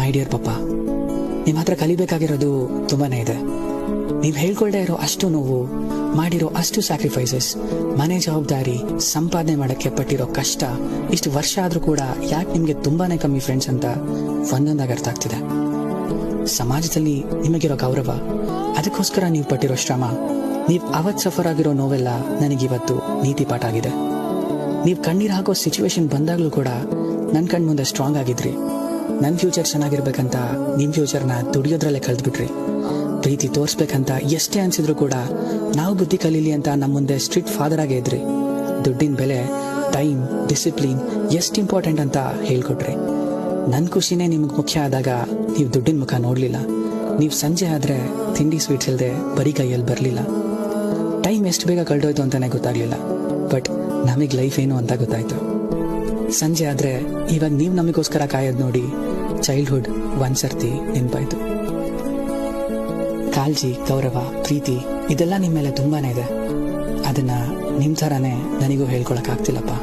My dear ಪಪ್ಪ, ನಿಮ್ಮ ಹತ್ರ ಕಲಿಬೇಕಾಗಿರೋದು ತುಂಬಾನೇ ಇದೆ. ನೀವು ಹೇಳ್ಕೊಳ್ದೇ ಇರೋ ಅಷ್ಟು ನೋವು, ಮಾಡಿರೋ ಅಷ್ಟು ಸ್ಯಾಕ್ರಿಫೈಸಸ್, ಮನೆ ಜವಾಬ್ದಾರಿ, ಸಂಪಾದನೆ ಮಾಡಕ್ಕೆ ಪಟ್ಟಿರೋ ಕಷ್ಟ, ಇಷ್ಟು ವರ್ಷ ಆದ್ರೂ ಕೂಡ ಯಾಕೆ ನಿಮ್ಗೆ ತುಂಬಾನೇ ಕಮ್ಮಿ ಫ್ರೆಂಡ್ಸ್ ಅಂತ ಒಂದೊಂದಾಗಿ ಅರ್ಥ ಆಗ್ತಿದೆ. ಸಮಾಜದಲ್ಲಿ ನಿಮಗಿರೋ ಗೌರವ, ಅದಕ್ಕೋಸ್ಕರ ನೀವು ಪಟ್ಟಿರೋ ಶ್ರಮ, ನೀವು ಅವತ್ತು ಸಫರ್ ಆಗಿರೋ ನೋವೆಲ್ಲ ನನಗಿವತ್ತು ನೀತಿ ಪಾಠ ಆಗಿದೆ. ನೀವು ಕಣ್ಣೀರು ಹಾಕೋ ಸಿಚುವೇಶನ್ ಬಂದಾಗ್ಲೂ ಕೂಡ ನನ್ನ ಕಣ್ ಮುಂದೆ ಸ್ಟ್ರಾಂಗ್ ಆಗಿದ್ರಿ. ನನ್ನ ಫ್ಯೂಚರ್ ಚೆನ್ನಾಗಿರ್ಬೇಕಂತ ನಿಮ್ಮ ಫ್ಯೂಚರ್ನ ದುಡಿಯೋದ್ರಲ್ಲೇ ಕಳೆದ್ಬಿಟ್ರಿ. ಪ್ರೀತಿ ತೋರಿಸ್ಬೇಕಂತ ಎಷ್ಟೇ ಅನ್ಸಿದ್ರು ಕೂಡ ನಾವು ಬುದ್ಧಿ ಕಲೀಲಿ ಅಂತ ನಮ್ಮ ಮುಂದೆ ಸ್ಟ್ರಿಕ್ಟ್ ಫಾದರ್ ಆಗೇ ಇದ್ರಿ. ದುಡ್ಡಿನ ಬೆಲೆ, ಟೈಮ್, ಡಿಸಿಪ್ಲಿನ್ ಎಷ್ಟು ಇಂಪಾರ್ಟೆಂಟ್ ಅಂತ ಹೇಳ್ಕೊಟ್ರಿ. ನನ್ನ ಖುಷಿನೇ ನಿಮ್ಗೆ ಮುಖ್ಯ ಆದಾಗ ನೀವು ದುಡ್ಡಿನ ಮುಖ ನೋಡಲಿಲ್ಲ. ನೀವು ಸಂಜೆ ಆದರೆ ತಿಂಡಿ ಸ್ವೀಟ್ಸ್ ಇಲ್ಲದೆ ಬರೀ ಕೈಯಲ್ಲಿ ಬರಲಿಲ್ಲ. ಟೈಮ್ ಎಷ್ಟು ಬೇಗ ಕಳೆದೋಯ್ತು ಅಂತಲೇ ಗೊತ್ತಾಗಲಿಲ್ಲ. ಬಟ್ ನಮಗೆ ಲೈಫ್ ಏನು ಅಂತ ಗೊತ್ತಾಯ್ತು. ಸಂಜೆ ಆದರೆ ಇವಾಗ ನೀವು ನಮಗೋಸ್ಕರ ಕಾಯೋದು ನೋಡಿ ಚೈಲ್ಡ್ಹುಡ್ ಒಂದ್ಸರ್ತಿ ನೆನಪಾಯ್ತು. ಕಾಳಜಿ, ಗೌರವ, ಪ್ರೀತಿ ಇದೆಲ್ಲ ನಿಮ್ಮ ಮೇಲೆ ತುಂಬಾನೇ ಇದೆ. ಅದನ್ನ ನಿಮ್ಮ ಥರನೇ ನನಗೂ ಹೇಳ್ಕೊಳಕ್ಕಾಗ್ತಿಲ್ಲಪ್ಪ.